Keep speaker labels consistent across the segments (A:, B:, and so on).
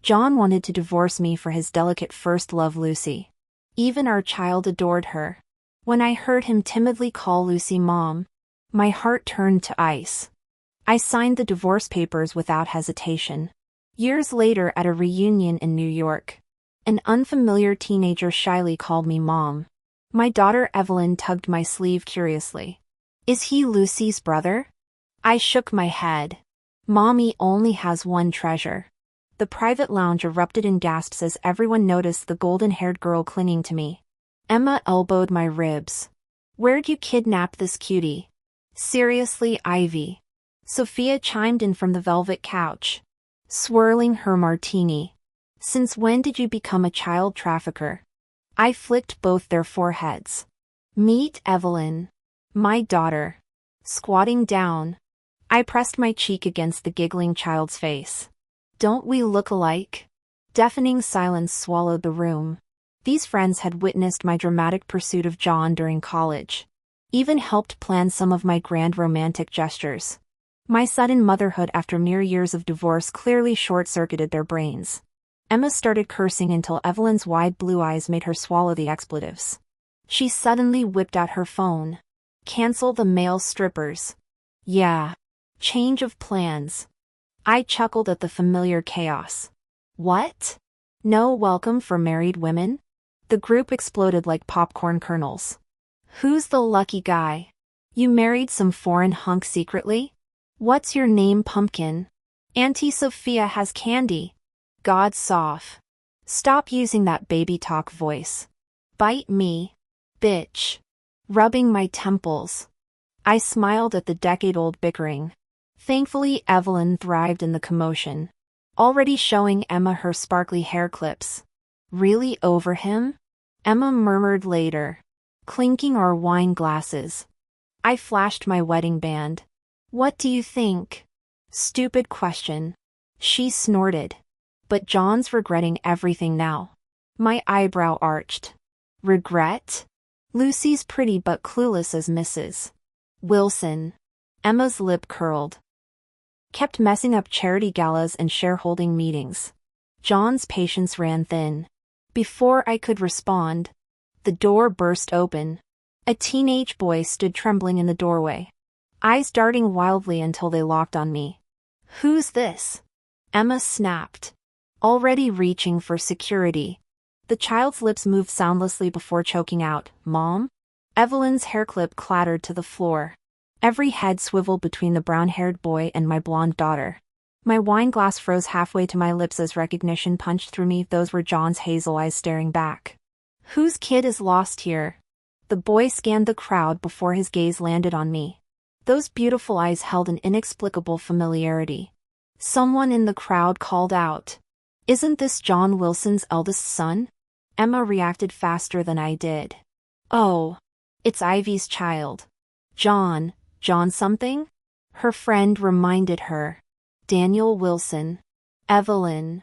A: John wanted to divorce me for his delicate first love, Lucy. Even our child adored her. When I heard him timidly call Lucy Mom, my heart turned to ice. I signed the divorce papers without hesitation. Years later, at a reunion in New York, an unfamiliar teenager shyly called me Mom. My daughter Evelyn tugged my sleeve curiously. "Is he Lucy's brother?" I shook my head. Mommy only has one treasure. The private lounge erupted in gasps as everyone noticed the golden-haired girl clinging to me. Emma elbowed my ribs. "Where'd you kidnap this cutie?" "Seriously, Ivy." Sophia chimed in from the velvet couch, swirling her martini. "Since when did you become a child trafficker?" I flicked both their foreheads. "Meet Evelyn, my daughter." Squatting down, I pressed my cheek against the giggling child's face. "Don't we look alike?" Deafening silence swallowed the room. These friends had witnessed my dramatic pursuit of John during college, even helped plan some of my grand romantic gestures. My sudden motherhood after mere years of divorce clearly short-circuited their brains. Emma started cursing until Evelyn's wide blue eyes made her swallow the expletives. She suddenly whipped out her phone. "Cancel the male strippers." "Yeah. Change of plans." I chuckled at the familiar chaos. "What? No welcome for married women?" The group exploded like popcorn kernels. "Who's the lucky guy? You married some foreign hunk secretly? What's your name, pumpkin? Auntie Sophia has candy." "God's off. Stop using that baby talk voice." "Bite me, bitch." Rubbing my temples, I smiled at the decade-old bickering. Thankfully, Evelyn thrived in the commotion, already showing Emma her sparkly hair clips. "Really over him?" Emma murmured later, clinking our wine glasses. I flashed my wedding band. "What do you think?" "Stupid question." She snorted. "But John's regretting everything now." My eyebrow arched. "Regret?" "Lucy's pretty but clueless as Mrs. Wilson." Emma's lip curled. "Kept messing up charity galas and shareholding meetings." John's patience ran thin. Before I could respond, the door burst open. A teenage boy stood trembling in the doorway, eyes darting wildly until they locked on me. "Who's this?" Emma snapped, already reaching for security. The child's lips moved soundlessly before choking out, "Mom?" Evelyn's hairclip clattered to the floor. Every head swiveled between the brown-haired boy and my blonde daughter. My wine glass froze halfway to my lips as recognition punched through me. Those were John's hazel eyes staring back. "Whose kid is lost here?" The boy scanned the crowd before his gaze landed on me. Those beautiful eyes held an inexplicable familiarity. Someone in the crowd called out, "Isn't this John Wilson's eldest son?" Emma reacted faster than I did. "Oh, it's Ivy's child. John something?" Her friend reminded her. Daniel Wilson. Evelyn,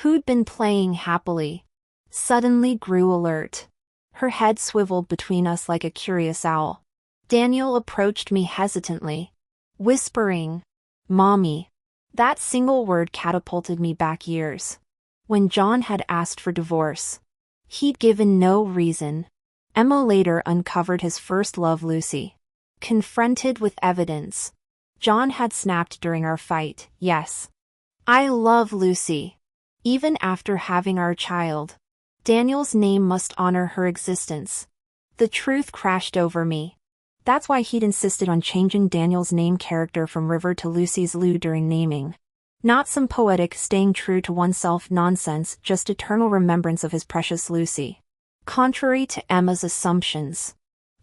A: who'd been playing happily, suddenly grew alert. Her head swiveled between us like a curious owl. Daniel approached me hesitantly, whispering, "Mommy." That single word catapulted me back years. When John had asked for divorce, he'd given no reason. Emma later uncovered his first love, Lucy. Confronted with evidence, John had snapped during our fight, "Yes, I love Lucy. Even after having our child, Daniel's name must honor her existence." The truth crashed over me. That's why he'd insisted on changing Daniel's name character from River to Lucy's Lou during naming. Not some poetic staying true to oneself nonsense, just eternal remembrance of his precious Lucy. Contrary to Emma's assumptions,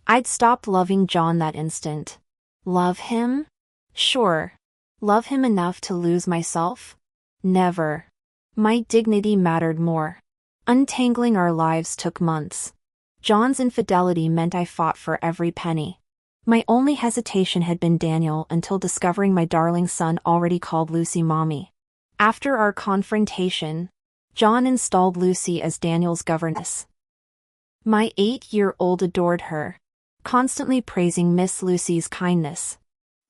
A: I'd stopped loving John that instant. Love him? Sure. Love him enough to lose myself? Never. My dignity mattered more. Untangling our lives took months. John's infidelity meant I fought for every penny. My only hesitation had been Daniel until discovering my darling son already called Lucy Mommy. After our confrontation, John installed Lucy as Daniel's governess. My 8-year-old adored her, constantly praising Miss Lucy's kindness.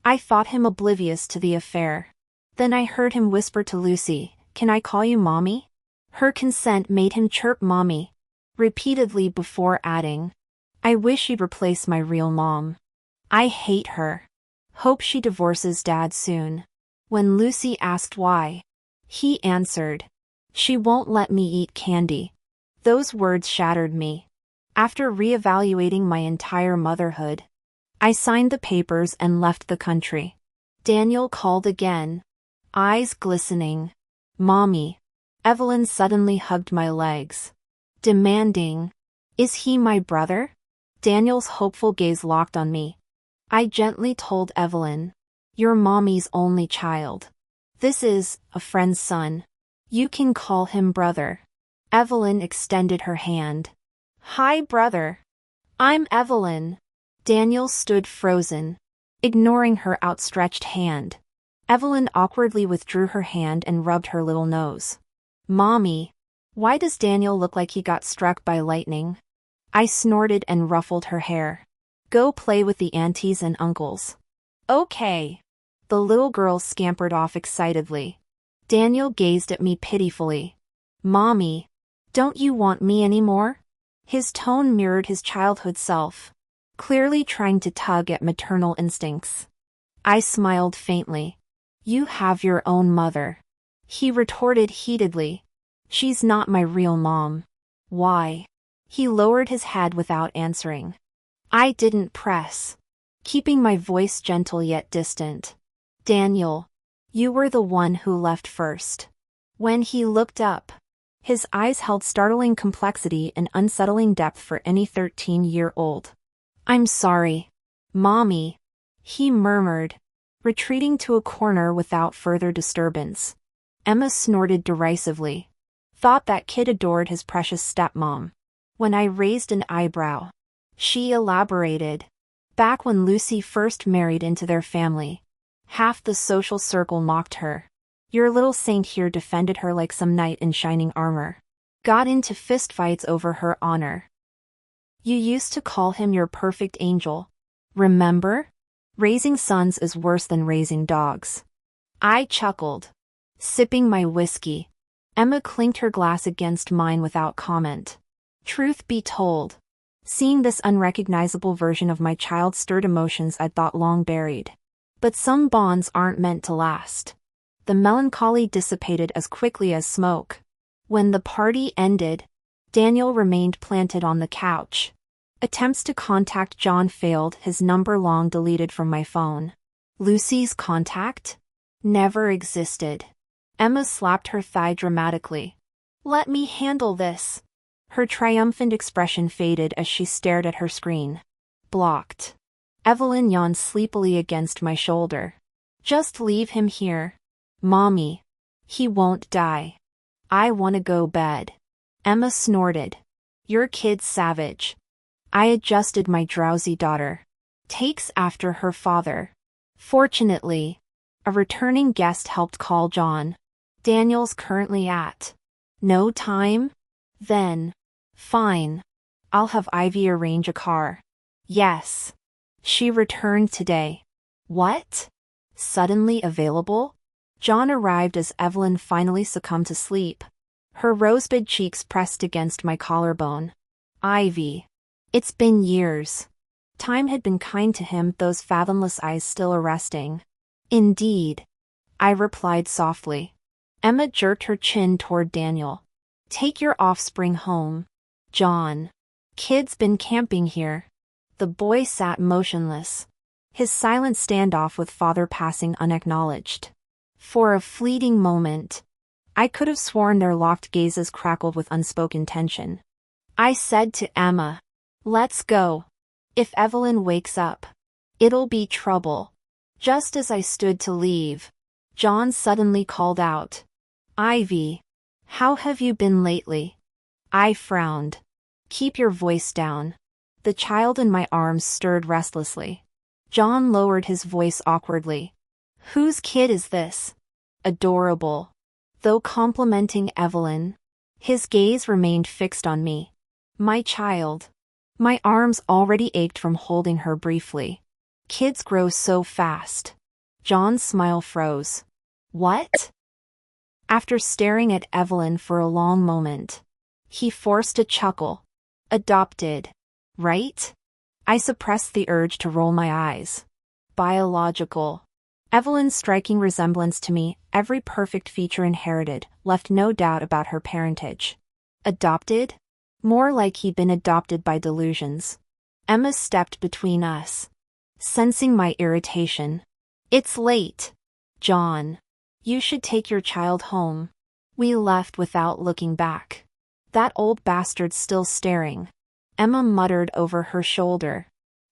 A: I thought him oblivious to the affair. Then I heard him whisper to Lucy, Can I call you mommy? Her consent made him chirp mommy repeatedly before adding, I wish she'd replace my real mom. I hate her. Hope she divorces dad soon. When Lucy asked why, he answered, she won't let me eat candy. Those words shattered me. After reevaluating my entire motherhood, I signed the papers and left the country. Daniel called again, eyes glistening. Mommy. Evelyn suddenly hugged my legs, demanding, is he my brother? Daniel's hopeful gaze locked on me. I gently told Evelyn, you're mommy's only child. This is a friend's son. You can call him brother. Evelyn extended her hand. Hi, brother. I'm Evelyn. Daniel stood frozen, ignoring her outstretched hand. Evelyn awkwardly withdrew her hand and rubbed her little nose. Mommy, why does Daniel look like he got struck by lightning? I snorted and ruffled her hair. Go play with the aunties and uncles. Okay. The little girl scampered off excitedly. Daniel gazed at me pitifully. Mommy, don't you want me anymore? His tone mirrored his childhood self, clearly trying to tug at maternal instincts. I smiled faintly. You have your own mother. He retorted heatedly. She's not my real mom. Why? He lowered his head without answering. I didn't press, keeping my voice gentle yet distant. Daniel, you were the one who left first. When he looked up, his eyes held startling complexity and unsettling depth for any 13-year-old. I'm sorry, Mommy, he murmured, retreating to a corner without further disturbance. Emma snorted derisively. Thought that kid adored his precious stepmom. When I raised an eyebrow, she elaborated. Back when Lucy first married into their family, half the social circle mocked her. Your little saint here defended her like some knight in shining armor. Got into fistfights over her honor. You used to call him your perfect angel. Remember? Raising sons is worse than raising dogs. I chuckled, sipping my whiskey. Emma clinked her glass against mine without comment. Truth be told, seeing this unrecognizable version of my child stirred emotions I'd thought long buried. But some bonds aren't meant to last. The melancholy dissipated as quickly as smoke. When the party ended, Daniel remained planted on the couch. Attempts to contact John failed, his number long deleted from my phone. Lucy's contact? Never existed. Emma slapped her thigh dramatically. Let me handle this. Her triumphant expression faded as she stared at her screen. Blocked. Evelyn yawned sleepily against my shoulder. Just leave him here. Mommy. He won't die. I wanna go bed. Emma snorted. Your kid's savage. I adjusted my drowsy daughter. Takes after her father. Fortunately, a returning guest helped call John. Daniel's currently at. No time? Then. Fine. I'll have Ivy arrange a car. Yes. She returned today. What? Suddenly available? John arrived as Evelyn finally succumbed to sleep. Her rosebud cheeks pressed against my collarbone. Ivy. It's been years. Time had been kind to him, those fathomless eyes still arresting. Indeed. I replied softly. Emma jerked her chin toward Daniel. Take your offspring home. John. Kid's been camping here. The boy sat motionless, his silent standoff with father passing unacknowledged. For a fleeting moment, I could have sworn their locked gazes crackled with unspoken tension. I said to Emma, let's go. If Evelyn wakes up, it'll be trouble. Just as I stood to leave, John suddenly called out. Ivy. How have you been lately? I frowned. Keep your voice down. The child in my arms stirred restlessly. John lowered his voice awkwardly. Whose kid is this? Adorable. Though complimenting Evelyn, his gaze remained fixed on me. My child. My arms already ached from holding her briefly. Kids grow so fast. John's smile froze. What? After staring at Evelyn for a long moment, he forced a chuckle. Adopted, right? I suppressed the urge to roll my eyes. Biological. Evelyn's striking resemblance to me, every perfect feature inherited, left no doubt about her parentage. Adopted? More like he'd been adopted by delusions. Emma stepped between us, sensing my irritation. It's late, John. You should take your child home. We left without looking back. That old bastard's still staring. Emma muttered over her shoulder.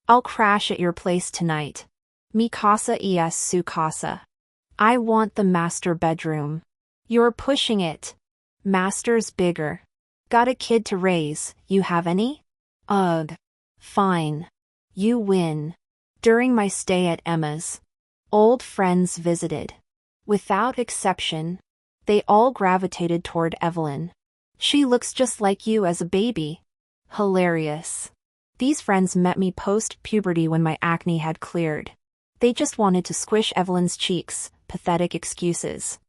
A: I'll crash at your place tonight. Mi casa es su casa. I want the master bedroom. You're pushing it. Master's bigger. Got a kid to raise, you have any? Ugh. Fine. You win. During my stay at Emma's, old friends visited. Without exception, they all gravitated toward Evelyn. She looks just like you as a baby. Hilarious. These friends met me post-puberty when my acne had cleared. They just wanted to squish Evelyn's cheeks, pathetic excuses.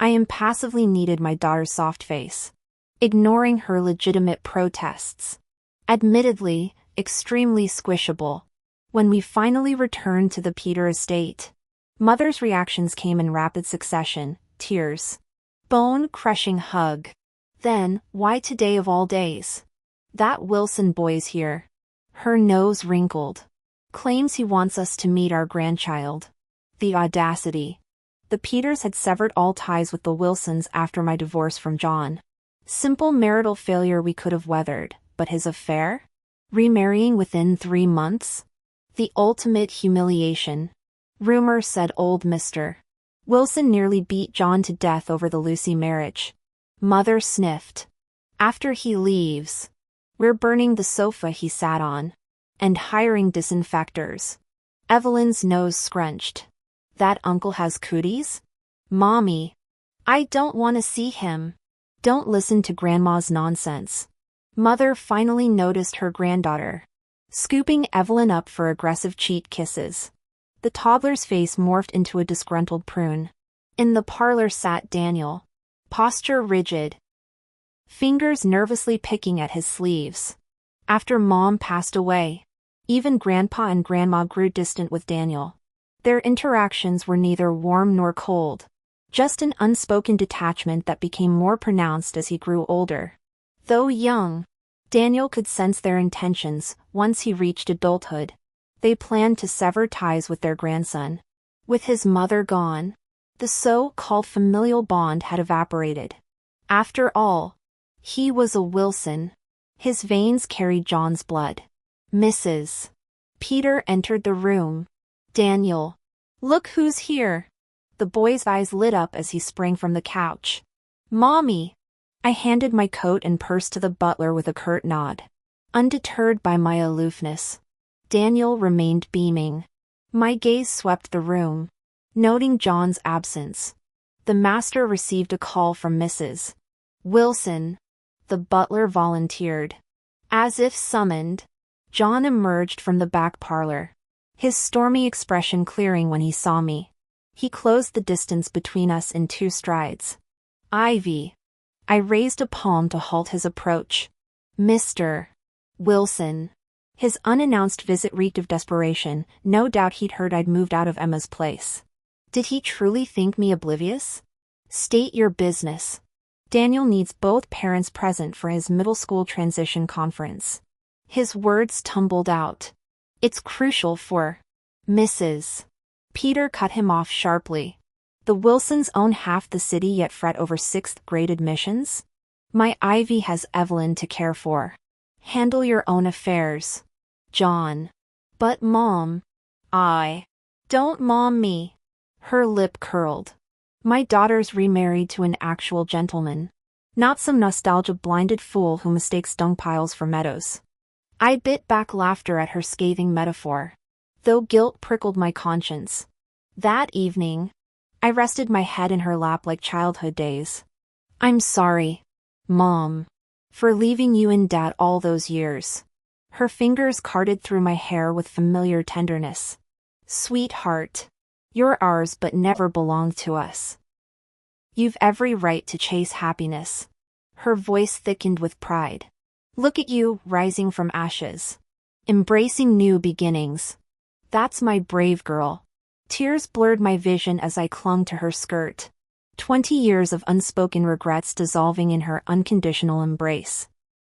A: I impassively kneaded my daughter's soft face, ignoring her legitimate protests. Admittedly, extremely squishable. When we finally returned to the Peter estate, Mother's reactions came in rapid succession: tears, bone-crushing hug. Then, why today of all days? That Wilson boy's here. Her nose wrinkled. Claims he wants us to meet our grandchild. The audacity. The Peters had severed all ties with the Wilsons after my divorce from John. Simple marital failure we could have weathered, but his affair? Remarrying within 3 months? The ultimate humiliation. Rumor said old Mr. Wilson nearly beat John to death over the Lucy marriage. Mother sniffed. After he leaves, we're burning the sofa he sat on. And hiring disinfectors. Evelyn's nose scrunched. That uncle has cooties? Mommy. I don't want to see him. Don't listen to Grandma's nonsense. Mother finally noticed her granddaughter, scooping Evelyn up for aggressive cheek kisses. The toddler's face morphed into a disgruntled prune. In the parlor sat Daniel, posture rigid, fingers nervously picking at his sleeves. After Mom passed away, even Grandpa and Grandma grew distant with Daniel. Their interactions were neither warm nor cold, just an unspoken detachment that became more pronounced as he grew older. Though young, Daniel could sense their intentions. Once he reached adulthood, they planned to sever ties with their grandson. With his mother gone, the so-called familial bond had evaporated. After all, he was a Wilson. His veins carried John's blood. Mrs. Peter entered the room. Daniel. Look who's here. The boy's eyes lit up as he sprang from the couch. Mommy. I handed my coat and purse to the butler with a curt nod. Undeterred by my aloofness, Daniel remained beaming. My gaze swept the room, noting John's absence. The master received a call from Mrs. Wilson. The butler volunteered. As if summoned, John emerged from the back parlor, his stormy expression clearing when he saw me. He closed the distance between us in 2 strides. Ivy. I raised a palm to halt his approach. Mr. Wilson. His unannounced visit reeked of desperation. No doubt he'd heard I'd moved out of Emma's place. Did he truly think me oblivious? State your business. Daniel needs both parents present for his middle school transition conference. His words tumbled out. It's crucial for Mrs. Peter cut him off sharply. The Wilsons own half the city yet fret over 6th grade admissions? My Ivy has Evelyn to care for. Handle your own affairs, John. But Mom. Don't mom me. Her lip curled. My daughter's remarried to an actual gentleman. Not some nostalgia-blinded fool who mistakes dung piles for meadows. I bit back laughter at her scathing metaphor, though guilt prickled my conscience. That evening, I rested my head in her lap like childhood days. I'm sorry, Mom, for leaving you in debt all those years. Her fingers carted through my hair with familiar tenderness. Sweetheart, you're ours but never belonged to us. You've every right to chase happiness. Her voice thickened with pride. Look at you, rising from ashes. Embracing new beginnings. That's my brave girl. Tears blurred my vision as I clung to her skirt. 20 years of unspoken regrets dissolving in her unconditional embrace.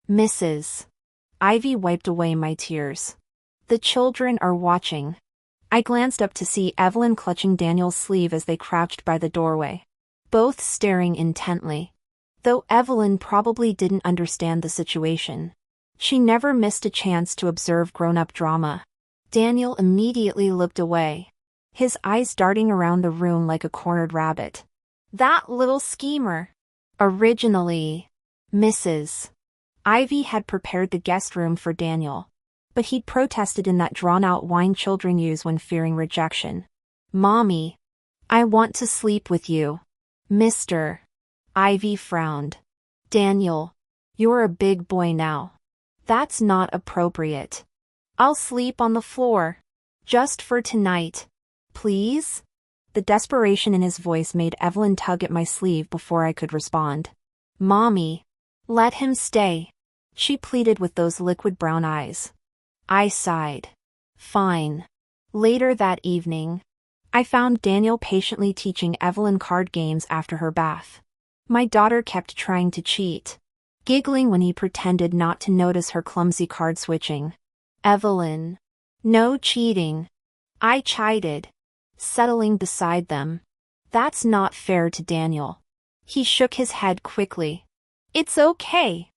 A: Mrs. Ivy wiped away my tears. The children are watching. I glanced up to see Evelyn clutching Daniel's sleeve as they crouched by the doorway. Both staring intently. Though Evelyn probably didn't understand the situation. She never missed a chance to observe grown-up drama. Daniel immediately looked away. His eyes darting around the room like a cornered rabbit. That little schemer. Originally, Mrs. Ivy had prepared the guest room for Daniel. But he'd protested in that drawn-out whine children use when fearing rejection. Mommy. I want to sleep with you. Mr. Ivy frowned. Daniel. You're a big boy now. That's not appropriate. I'll sleep on the floor. Just for tonight. Please? The desperation in his voice made Evelyn tug at my sleeve before I could respond. Mommy. Let him stay. She pleaded with those liquid brown eyes. I sighed. Fine. Later that evening, I found Daniel patiently teaching Evelyn card games after her bath. My daughter kept trying to cheat, giggling when he pretended not to notice her clumsy card switching. Evelyn. No cheating. I chided, settling beside them. That's not fair to Daniel. He shook his head quickly. It's okay.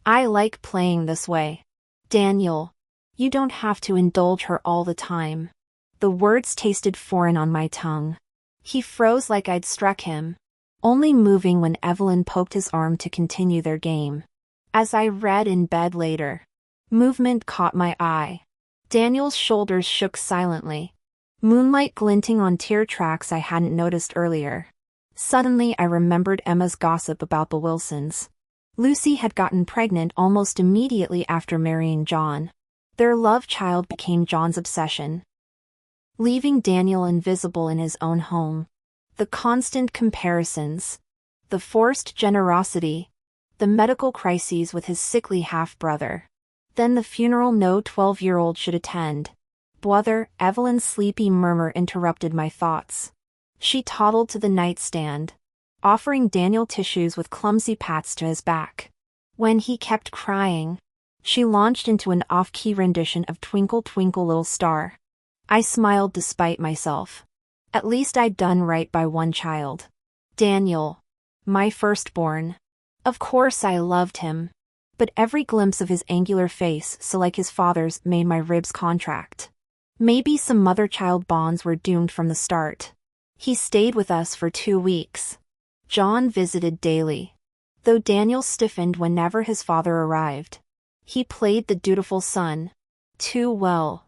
A: I like playing this way. Daniel. You don't have to indulge her all the time. The words tasted foreign on my tongue. He froze like I'd struck him, only moving when Evelyn poked his arm to continue their game. As I read in bed later, movement caught my eye. Daniel's shoulders shook silently, moonlight glinting on tear tracks I hadn't noticed earlier. Suddenly I remembered Emma's gossip about the Wilsons. Lucy had gotten pregnant almost immediately after marrying John. Their love child became John's obsession, leaving Daniel invisible in his own home. The constant comparisons, the forced generosity, the medical crises with his sickly half-brother. Then the funeral no 12-year-old should attend. Brother, Evelyn's sleepy murmur interrupted my thoughts. She toddled to the nightstand, offering Daniel tissues with clumsy pats to his back. When he kept crying, she launched into an off-key rendition of Twinkle Twinkle Little Star. I smiled despite myself. At least I'd done right by one child. Daniel. My firstborn. Of course I loved him. But every glimpse of his angular face, so like his father's, made my ribs contract. Maybe some mother-child bonds were doomed from the start. He stayed with us for 2 weeks. John visited daily, though Daniel stiffened whenever his father arrived. He played the dutiful son too well.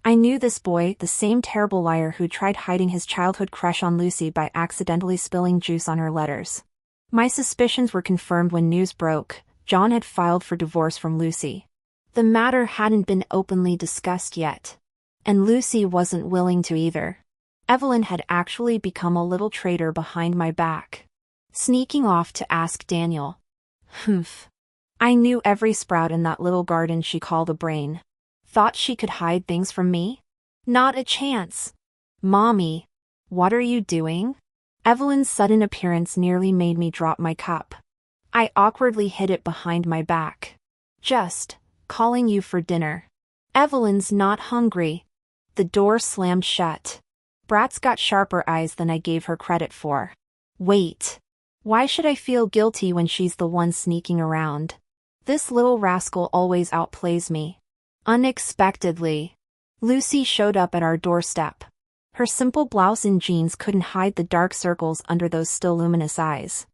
A: I knew this boy, the same terrible liar who tried hiding his childhood crush on Lucy by accidentally spilling juice on her letters. My suspicions were confirmed when news broke. John had filed for divorce from Lucy. The matter hadn't been openly discussed yet, and Lucy wasn't willing to either. Evelyn had actually become a little traitor behind my back, sneaking off to ask Daniel. Humph. I knew every sprout in that little garden she called a brain. Thought she could hide things from me? Not a chance. Mommy. What are you doing? Evelyn's sudden appearance nearly made me drop my cup. I awkwardly hid it behind my back. Just calling you for dinner. Evelyn's not hungry. The door slammed shut. Brat's got sharper eyes than I gave her credit for. Wait. Why should I feel guilty when she's the one sneaking around? This little rascal always outplays me. Unexpectedly, Lucy showed up at our doorstep. Her simple blouse and jeans couldn't hide the dark circles under those still luminous eyes.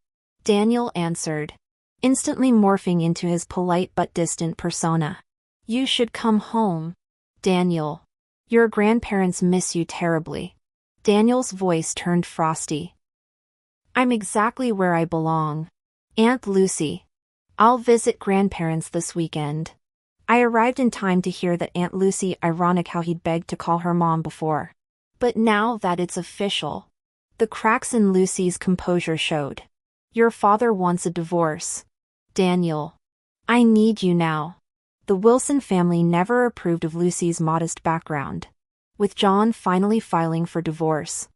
A: Daniel answered, instantly morphing into his polite but distant persona. You should come home. Daniel. Your grandparents miss you terribly. Daniel's voice turned frosty. I'm exactly where I belong. Aunt Lucy. I'll visit grandparents this weekend. I arrived in time to hear that Aunt Lucy, ironic how he'd begged to call her mom before. But now that it's official, the cracks in Lucy's composure showed. Your father wants a divorce. Daniel. I need you now. The Wilson family never approved of Lucy's modest background. With John finally filing for divorce,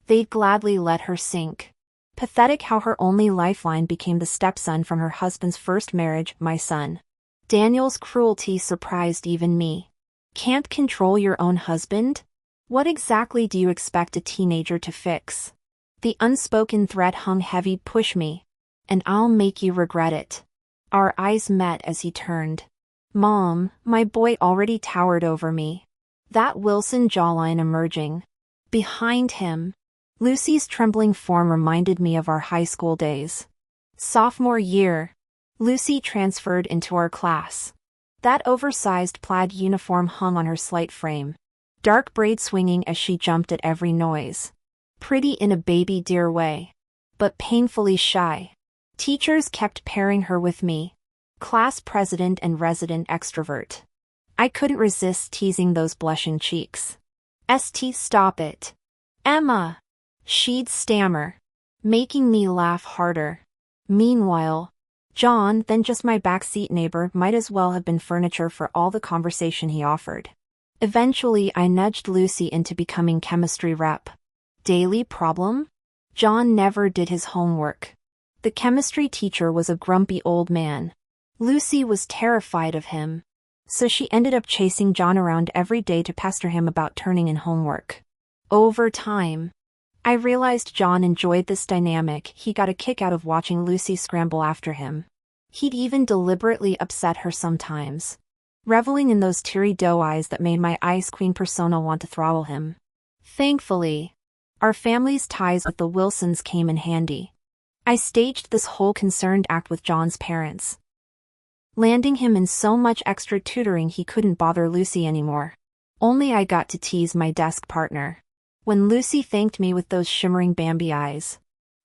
A: they'd gladly let her sink. Pathetic how her only lifeline became the stepson from her husband's first marriage, my son. Daniel's cruelty surprised even me. Can't control your own husband? What exactly do you expect a teenager to fix? The unspoken threat hung heavy. Push me, and I'll make you regret it. Our eyes met as he turned. Mom, my boy already towered over me. That Wilson jawline emerging. Behind him, Lucy's trembling form reminded me of our high school days. Sophomore year, Lucy transferred into our class. That oversized plaid uniform hung on her slight frame, dark braid swinging as she jumped at every noise. Pretty in a baby deer way, but painfully shy. Teachers kept pairing her with me, class president and resident extrovert. I couldn't resist teasing those blushing cheeks. "St, stop it. Emma," she'd stammer, making me laugh harder. Meanwhile, John, then just my backseat neighbor, might as well have been furniture for all the conversation he offered. Eventually, I nudged Lucy into becoming chemistry rep. Daily problem? John never did his homework. The chemistry teacher was a grumpy old man. Lucy was terrified of him, so she ended up chasing John around every day to pester him about turning in homework. Over time, I realized John enjoyed this dynamic. He got a kick out of watching Lucy scramble after him. He'd even deliberately upset her sometimes, reveling in those teary doe eyes that made my ice queen persona want to throttle him. Thankfully, our family's ties with the Wilsons came in handy. I staged this whole concerned act with John's parents, landing him in so much extra tutoring he couldn't bother Lucy anymore. Only I got to tease my desk partner. When Lucy thanked me with those shimmering Bambi eyes,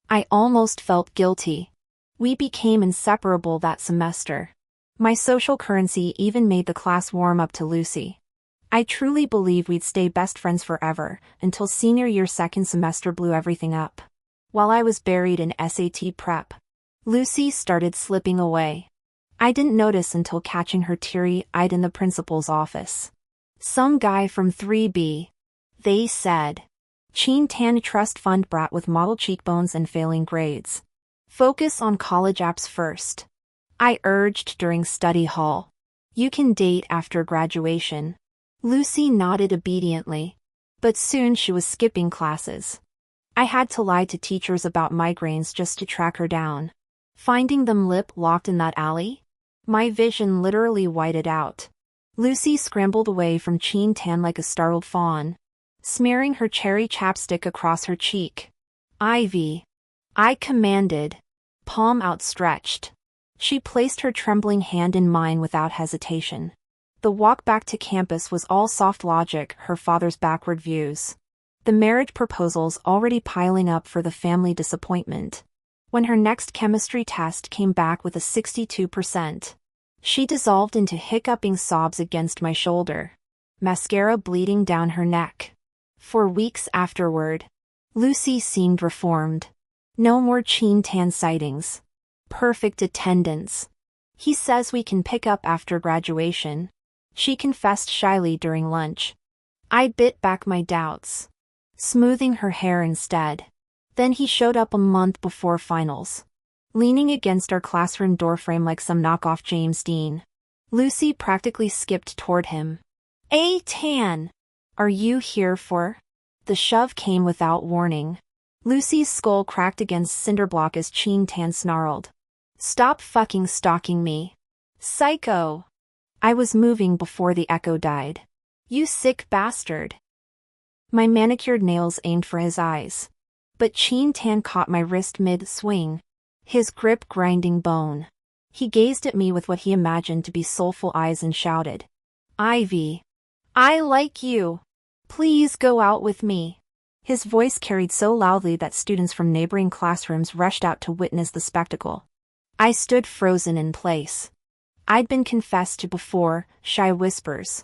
A: I almost felt guilty. We became inseparable that semester. My social currency even made the class warm up to Lucy. I truly believe we'd stay best friends forever, until senior year second semester blew everything up. While I was buried in SAT prep, Lucy started slipping away. I didn't notice until catching her teary-eyed in the principal's office. "Some guy from 3B, they said. Cheen Tan trust fund brat with model cheekbones and failing grades. Focus on college apps first," I urged during study hall. "You can date after graduation." Lucy nodded obediently, but soon she was skipping classes. I had to lie to teachers about migraines just to track her down. Finding them lip-locked in that alley? My vision literally whited out. Lucy scrambled away from Cheen Tan like a startled fawn, smearing her cherry chapstick across her cheek. "Ivy," I commanded, palm outstretched. She placed her trembling hand in mine without hesitation. The walk back to campus was all soft logic, her father's backward views. The marriage proposals already piling up for the family disappointment. When her next chemistry test came back with a 62%, she dissolved into hiccuping sobs against my shoulder, mascara bleeding down her neck. For weeks afterward, Lucy seemed reformed. No more Cheen Tan sightings. Perfect attendance. "He says we can pick up after graduation," she confessed shyly during lunch. I bit back my doubts, smoothing her hair instead. Then he showed up a month before finals, leaning against our classroom doorframe like some knockoff James Dean. Lucy practically skipped toward him. Tan, are you here for?" The shove came without warning. Lucy's skull cracked against cinderblock as Cheen Tan snarled, "Stop fucking stalking me, psycho." I was moving before the echo died. "You sick bastard." My manicured nails aimed for his eyes, but Cheen Tan caught my wrist mid-swing, his grip grinding bone. He gazed at me with what he imagined to be soulful eyes and shouted, "Ivy, I like you. Please go out with me." His voice carried so loudly that students from neighboring classrooms rushed out to witness the spectacle. I stood frozen in place. I'd been confessed to before, shy whispers,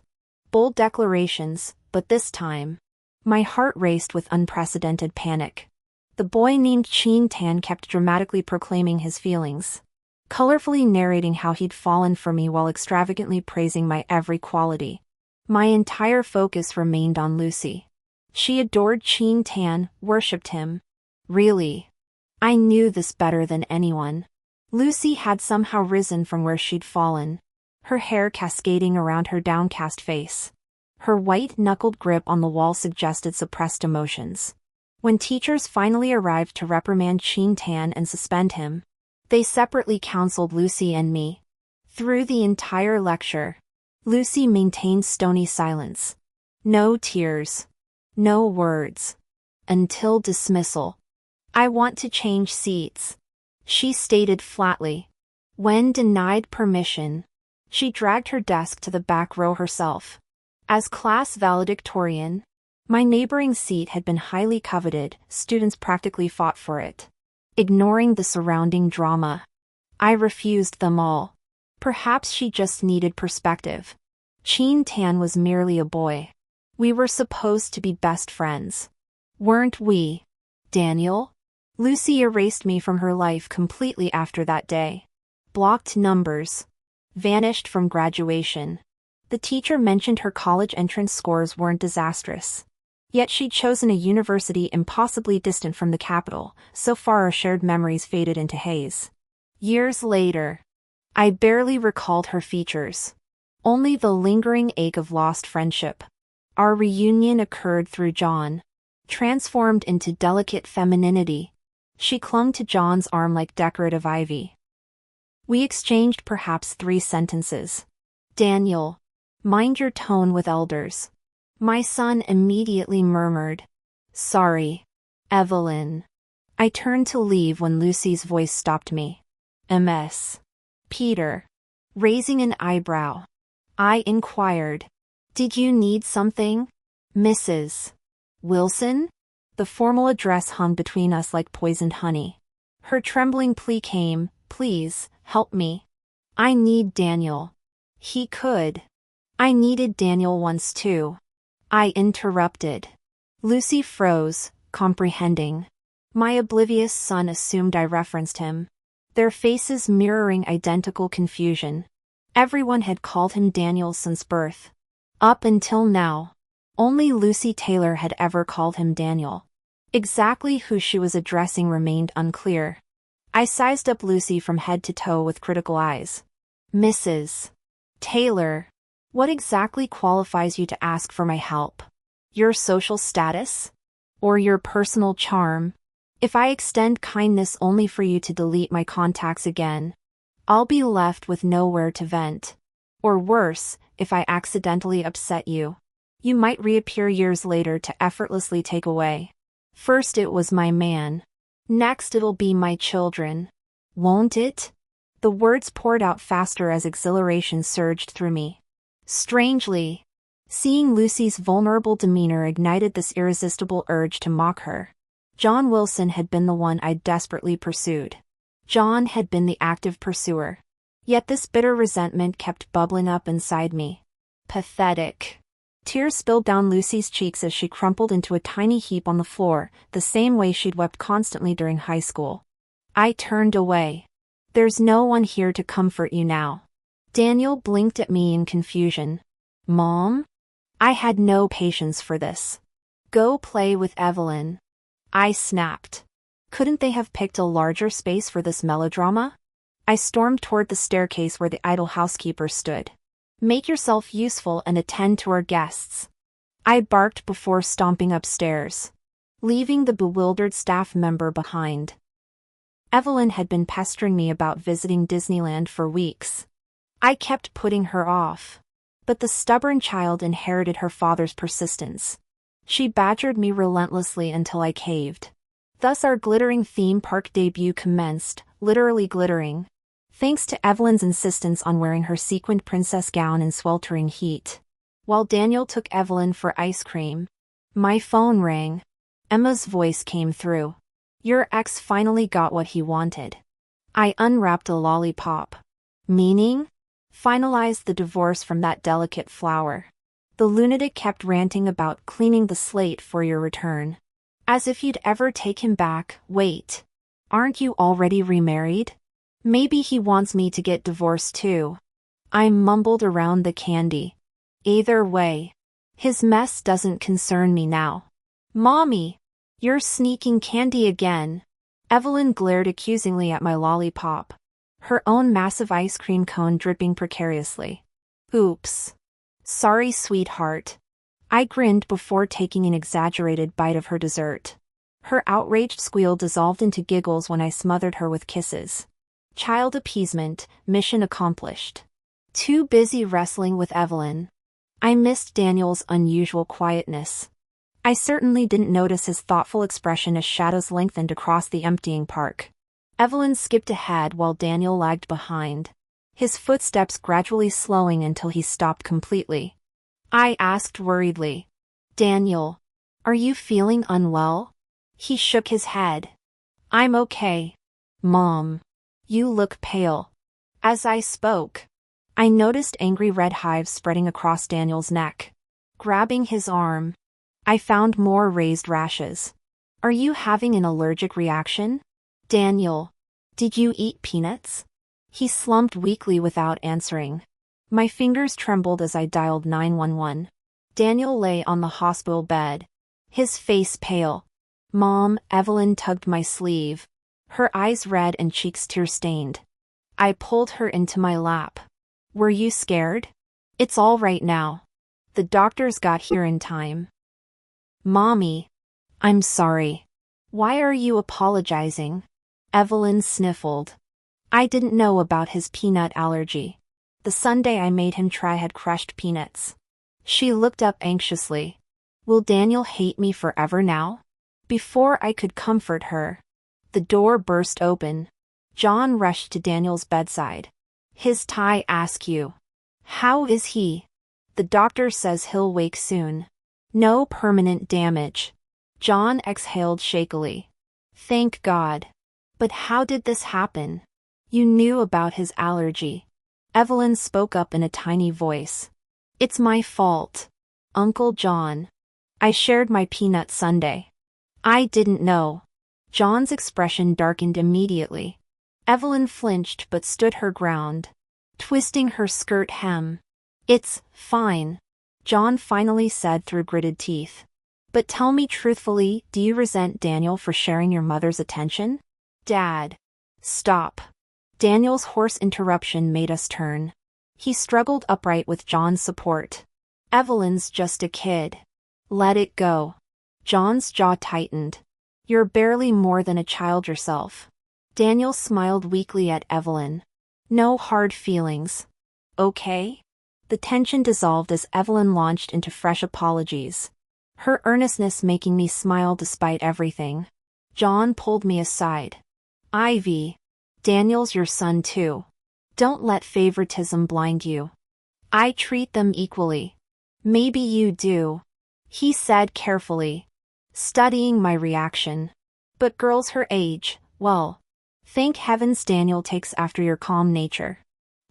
A: bold declarations, but this time, my heart raced with unprecedented panic. The boy named Chin Tan kept dramatically proclaiming his feelings, colorfully narrating how he'd fallen for me while extravagantly praising my every quality. My entire focus remained on Lucy. She adored Chin Tan, worshipped him. Really? I knew this better than anyone. Lucy had somehow risen from where she'd fallen, her hair cascading around her downcast face. Her white-knuckled grip on the wall suggested suppressed emotions. When teachers finally arrived to reprimand Chin Tan and suspend him, they separately counseled Lucy and me. Through the entire lecture, Lucy maintained stony silence. No tears. No words. Until dismissal. "I want to change seats," she stated flatly. When denied permission, she dragged her desk to the back row herself. As class valedictorian, my neighboring seat had been highly coveted, students practically fought for it. Ignoring the surrounding drama, I refused them all. Perhaps she just needed perspective. Chin Tan was merely a boy. We were supposed to be best friends. Weren't we, Daniel? Lucy erased me from her life completely after that day. Blocked numbers. Vanished from graduation. The teacher mentioned her college entrance scores weren't disastrous. Yet she'd chosen a university impossibly distant from the capital, so far our shared memories faded into haze. Years later, I barely recalled her features. Only the lingering ache of lost friendship. Our reunion occurred through John. Transformed into delicate femininity, she clung to John's arm like decorative ivy. We exchanged perhaps 3 sentences. "Daniel, mind your tone with elders." My son immediately murmured, "Sorry, Evelyn." I turned to leave when Lucy's voice stopped me. "Ms. Peter." Raising an eyebrow, I inquired, "Did you need something, Mrs. Wilson?" The formal address hung between us like poisoned honey. Her trembling plea came, "Please, help me. I need Daniel." He could. I needed Daniel once too. I interrupted. Lucy froze, comprehending. My oblivious son assumed I referenced him. Their faces mirroring identical confusion. Everyone had called him Daniel since birth. Up until now, only Lucy Taylor had ever called him Daniel. Exactly who she was addressing remained unclear. I sized up Lucy from head to toe with critical eyes. "Mrs. Taylor, what exactly qualifies you to ask for my help? Your social status? Or your personal charm? If I extend kindness only for you to delete my contacts again, I'll be left with nowhere to vent. Or worse, if I accidentally upset you, you might reappear years later to effortlessly take away. First it was my man. Next it'll be my children. Won't it?" The words poured out faster as exhilaration surged through me. Strangely, seeing Lucy's vulnerable demeanor ignited this irresistible urge to mock her. John Wilson had been the one I'd desperately pursued. John had been the active pursuer. Yet this bitter resentment kept bubbling up inside me. Pathetic. Tears spilled down Lucy's cheeks as she crumpled into a tiny heap on the floor, the same way she'd wept constantly during high school. I turned away. "There's no one here to comfort you now." Daniel blinked at me in confusion. "Mom?" I had no patience for this. "Go play with Evelyn," I snapped. Couldn't they have picked a larger space for this melodrama? I stormed toward the staircase where the idle housekeeper stood. "Make yourself useful and attend to our guests," I barked before stomping upstairs, leaving the bewildered staff member behind. Evelyn had been pestering me about visiting Disneyland for weeks. I kept putting her off. But the stubborn child inherited her father's persistence. She badgered me relentlessly until I caved. Thus our glittering theme park debut commenced, literally glittering. Thanks to Evelyn's insistence on wearing her sequined princess gown in sweltering heat. While Daniel took Evelyn for ice cream, my phone rang. Emma's voice came through. "Your ex finally got what he wanted." I unwrapped a lollipop. "Meaning?" "Finalized the divorce from that delicate flower. The lunatic kept ranting about cleaning the slate for your return." As if you'd ever take him back. Wait. Aren't you already remarried? Maybe he wants me to get divorced too. I mumbled around the candy. Either way, his mess doesn't concern me now. Mommy, you're sneaking candy again. Evelyn glared accusingly at my lollipop, her own massive ice cream cone dripping precariously. Oops. Sorry, sweetheart. I grinned before taking an exaggerated bite of her dessert. Her outraged squeal dissolved into giggles when I smothered her with kisses. Child appeasement, mission accomplished. Too busy wrestling with Evelyn. I missed Daniel's unusual quietness. I certainly didn't notice his thoughtful expression as shadows lengthened across the emptying park. Evelyn skipped ahead while Daniel lagged behind, his footsteps gradually slowing until he stopped completely. I asked worriedly, Daniel, are you feeling unwell? He shook his head. I'm okay. Mom, you look pale. As I spoke, I noticed angry red hives spreading across Daniel's neck. Grabbing his arm, I found more raised rashes. Are you having an allergic reaction? Daniel, did you eat peanuts? He slumped weakly without answering. My fingers trembled as I dialed 911. Daniel lay on the hospital bed, his face pale. Mom, Evelyn tugged my sleeve, her eyes red and cheeks tear-stained. I pulled her into my lap. Were you scared? It's all right now. The doctors got here in time. Mommy, I'm sorry. Why are you apologizing? Evelyn sniffled. I didn't know about his peanut allergy. The Sunday I made him try had crushed peanuts. She looked up anxiously. Will Daniel hate me forever now? Before I could comfort her, the door burst open. John rushed to Daniel's bedside. His tie askew. How is he? The doctor says he'll wake soon. No permanent damage. John exhaled shakily. Thank God. But how did this happen? You knew about his allergy. Evelyn spoke up in a tiny voice. It's my fault, Uncle John. I shared my peanut sundae. I didn't know. John's expression darkened immediately. Evelyn flinched but stood her ground, twisting her skirt hem. It's fine, John finally said through gritted teeth. But tell me truthfully, do you resent Daniel for sharing your mother's attention? Dad. Stop. Daniel's hoarse interruption made us turn. He struggled upright with John's support. Evelyn's just a kid. Let it go. John's jaw tightened. You're barely more than a child yourself. Daniel smiled weakly at Evelyn. No hard feelings. Okay? The tension dissolved as Evelyn launched into fresh apologies, her earnestness making me smile despite everything. John pulled me aside. Ivy, Daniel's your son too. Don't let favoritism blind you. I treat them equally. Maybe you do, he said carefully, studying my reaction. But girls her age, well, thank heavens Daniel takes after your calm nature.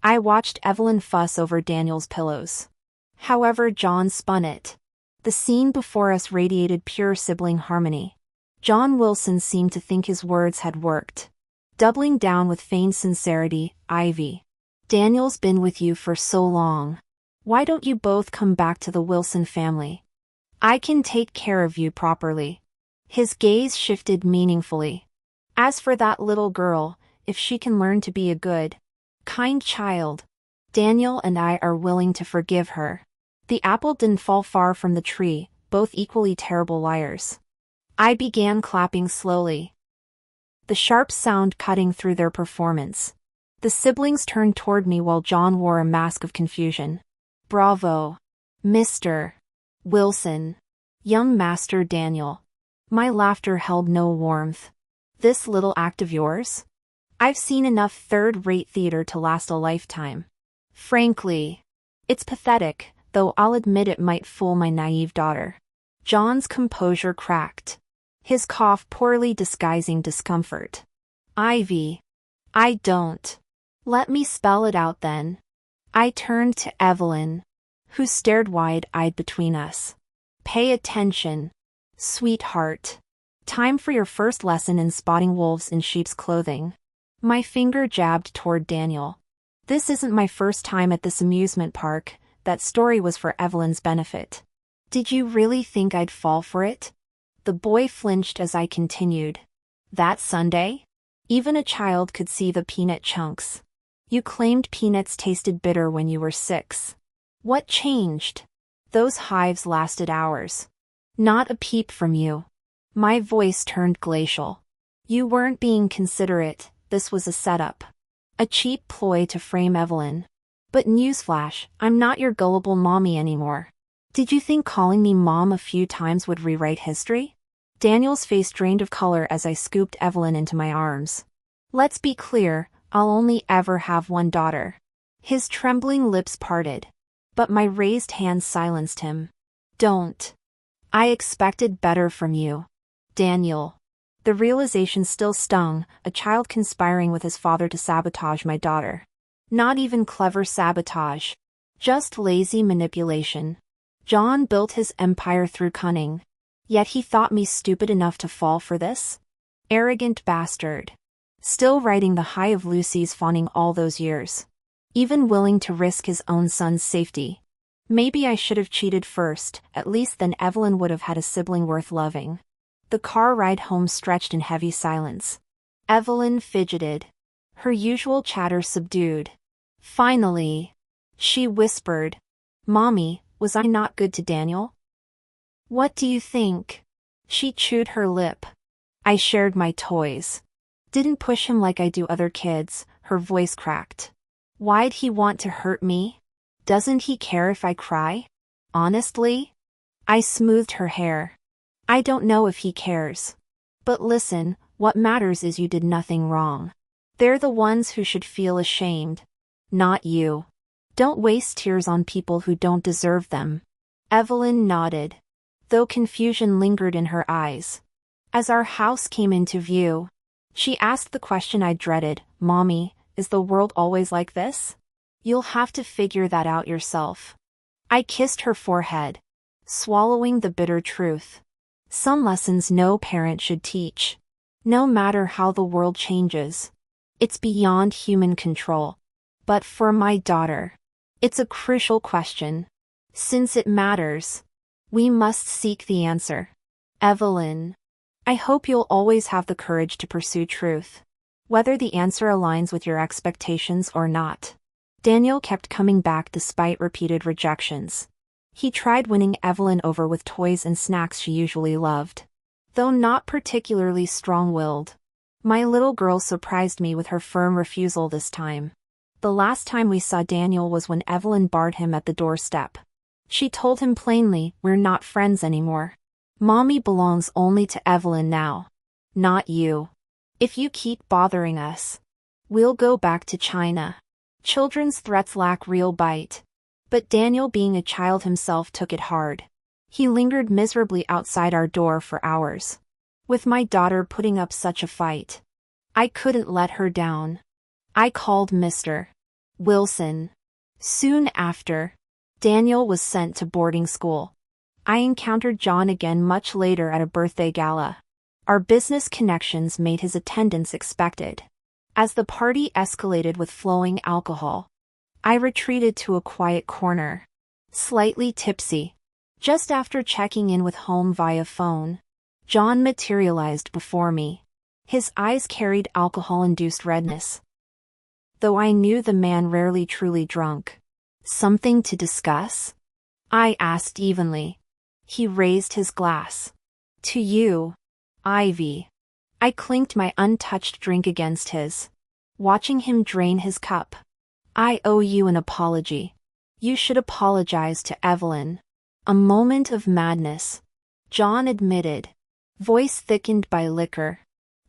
A: I watched Evelyn fuss over Daniel's pillows. However, John spun it. The scene before us radiated pure sibling harmony. John Wilson seemed to think his words had worked. Doubling down with feigned sincerity, Ivy, Daniel's been with you for so long. Why don't you both come back to the Wilson family? I can take care of you properly. His gaze shifted meaningfully. As for that little girl, if she can learn to be a good, kind child, Daniel and I are willing to forgive her. The apple didn't fall far from the tree, both equally terrible liars. I began clapping slowly, the sharp sound cutting through their performance. The siblings turned toward me while John wore a mask of confusion. Bravo, Mr. Wilson. Young Master Daniel. My laughter held no warmth. This little act of yours? I've seen enough third-rate theater to last a lifetime. Frankly, it's pathetic, though I'll admit it might fool my naive daughter. John's composure cracked, his cough poorly disguising discomfort. Ivy. I don't. Let me spell it out then. I turned to Evelyn, who stared wide-eyed between us. Pay attention, sweetheart. Time for your first lesson in spotting wolves in sheep's clothing. My finger jabbed toward Daniel. This isn't my first time at this amusement park. That story was for Evelyn's benefit. Did you really think I'd fall for it? The boy flinched as I continued. That Sunday? Even a child could see the peanut chunks. You claimed peanuts tasted bitter when you were 6. What changed? Those hives lasted hours. Not a peep from you. My voice turned glacial. You weren't being considerate, this was a setup. A cheap ploy to frame Evelyn. But newsflash, I'm not your gullible mommy anymore. Did you think calling me mom a few times would rewrite history? Daniel's face drained of color as I scooped Evelyn into my arms. Let's be clear, I'll only ever have one daughter. His trembling lips parted. But my raised hand silenced him. Don't. I expected better from you. Daniel. The realization still stung, a child conspiring with his father to sabotage my daughter. Not even clever sabotage. Just lazy manipulation. John built his empire through cunning. Yet he thought me stupid enough to fall for this? Arrogant bastard. Still riding the high of Lucy's fawning all those years. Even willing to risk his own son's safety. Maybe I should have cheated first, at least then Evelyn would have had a sibling worth loving. The car ride home stretched in heavy silence. Evelyn fidgeted. Her usual chatter subdued. Finally, she whispered, Mommy, was I not good to Daniel? What do you think? She chewed her lip. I shared my toys. Didn't push him like I do other kids, her voice cracked. Why'd he want to hurt me? Doesn't he care if I cry? Honestly? I smoothed her hair. I don't know if he cares. But listen, what matters is you did nothing wrong. They're the ones who should feel ashamed. Not you. Don't waste tears on people who don't deserve them. Evelyn nodded, though confusion lingered in her eyes. As our house came into view, she asked the question I dreaded, Mommy, is the world always like this? You'll have to figure that out yourself. I kissed her forehead, swallowing the bitter truth. Some lessons no parent should teach. No matter how the world changes. It's beyond human control. But for my daughter, it's a crucial question. Since it matters, we must seek the answer. Evelyn, I hope you'll always have the courage to pursue truth. Whether the answer aligns with your expectations or not. Daniel kept coming back despite repeated rejections. He tried winning Evelyn over with toys and snacks she usually loved. Though not particularly strong-willed. My little girl surprised me with her firm refusal this time. The last time we saw Daniel was when Evelyn barred him at the doorstep. She told him plainly, we're not friends anymore. Mommy belongs only to Evelyn now. Not you. If you keep bothering us, we'll go back to China. Children's threats lack real bite. But Daniel, being a child himself, took it hard. He lingered miserably outside our door for hours. With my daughter putting up such a fight, I couldn't let her down. I called Mr. Wilson. Soon after, Daniel was sent to boarding school. I encountered John again much later at a birthday gala. Our business connections made his attendance expected. As the party escalated with flowing alcohol, I retreated to a quiet corner, slightly tipsy. Just after checking in with home via phone, John materialized before me. His eyes carried alcohol-induced redness. Though I knew the man rarely truly drunk. Something to discuss? I asked evenly. He raised his glass. To you, Ivy. I clinked my untouched drink against his, watching him drain his cup. I owe you an apology. You should apologize to Evelyn. A moment of madness, John admitted, voice thickened by liquor.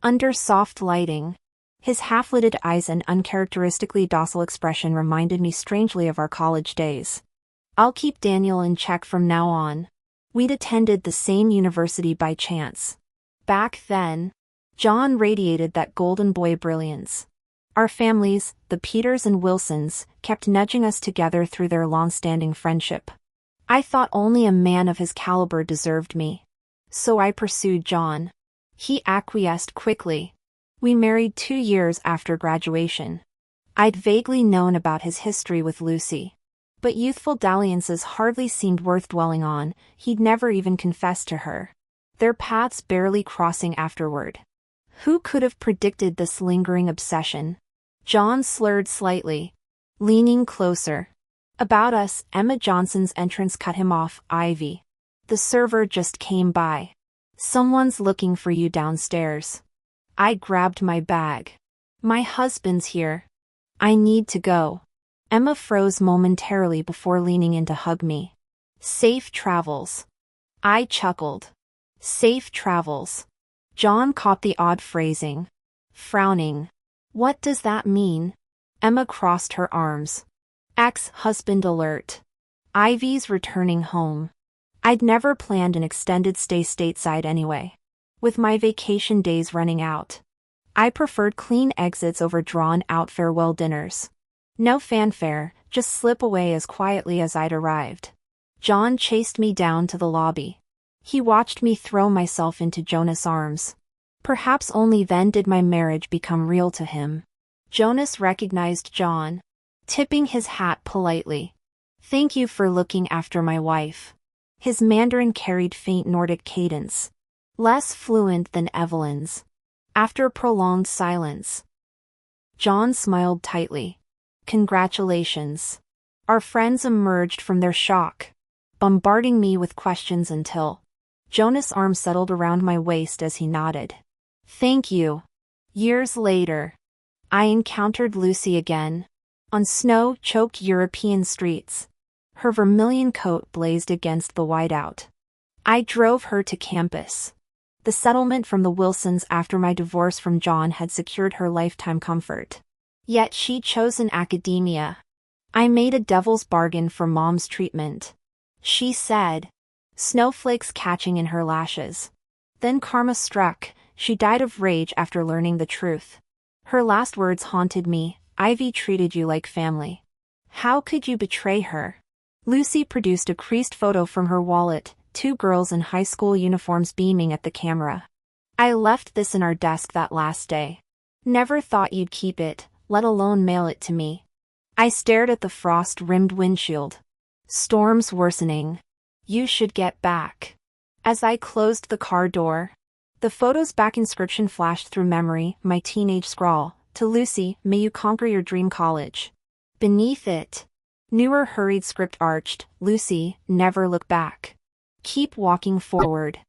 A: Under soft lighting, his half-lidded eyes and uncharacteristically docile expression reminded me strangely of our college days. I'll keep Daniel in check from now on. We'd attended the same university by chance. Back then, John radiated that golden boy brilliance. Our families, the Peters and Wilsons, kept nudging us together through their long-standing friendship. I thought only a man of his caliber deserved me. So I pursued John. He acquiesced quickly. We married 2 years after graduation. I'd vaguely known about his history with Lucy. But youthful dalliances hardly seemed worth dwelling on. He'd never even confessed to her. Their paths barely crossing afterward. Who could have predicted this lingering obsession? John slurred slightly, leaning closer. About us, Emma Johnson's entrance cut him off. Ivy. The server just came by. Someone's looking for you downstairs. I grabbed my bag. My husband's here. I need to go. Emma froze momentarily before leaning in to hug me. Safe travels. I chuckled. Safe travels. John caught the odd phrasing. Frowning. What does that mean? Emma crossed her arms. Ex-husband alert. Ivy's returning home. I'd never planned an extended stay stateside anyway. With my vacation days running out, I preferred clean exits over drawn-out farewell dinners. No fanfare, just slip away as quietly as I'd arrived. John chased me down to the lobby. He watched me throw myself into Jonas' arms. Perhaps only then did my marriage become real to him. Jonas recognized John, tipping his hat politely. Thank you for looking after my wife. His Mandarin carried faint Nordic cadence, less fluent than Evelyn's. After prolonged silence, John smiled tightly. Congratulations. Our friends emerged from their shock, bombarding me with questions until Jonas' arm settled around my waist as he nodded. Thank you. Years later, I encountered Lucy again, on snow-choked European streets. Her vermilion coat blazed against the whiteout. I drove her to campus. The settlement from the Wilsons after my divorce from John had secured her lifetime comfort. Yet she'd chosen academia. I made a devil's bargain for Mom's treatment, she said, snowflakes catching in her lashes. Then karma struck. She died of rage after learning the truth. Her last words haunted me. Ivy treated you like family. How could you betray her? Lucy produced a creased photo from her wallet, 2 girls in high school uniforms beaming at the camera. I left this in our desk that last day. Never thought you'd keep it, let alone mail it to me. I stared at the frost-rimmed windshield. Storms worsening. You should get back. As I closed the car door, the photo's back inscription flashed through memory, my teenage scrawl, to Lucy, may you conquer your dream college. Beneath it, newer hurried script arched, Lucy, never look back. Keep walking forward.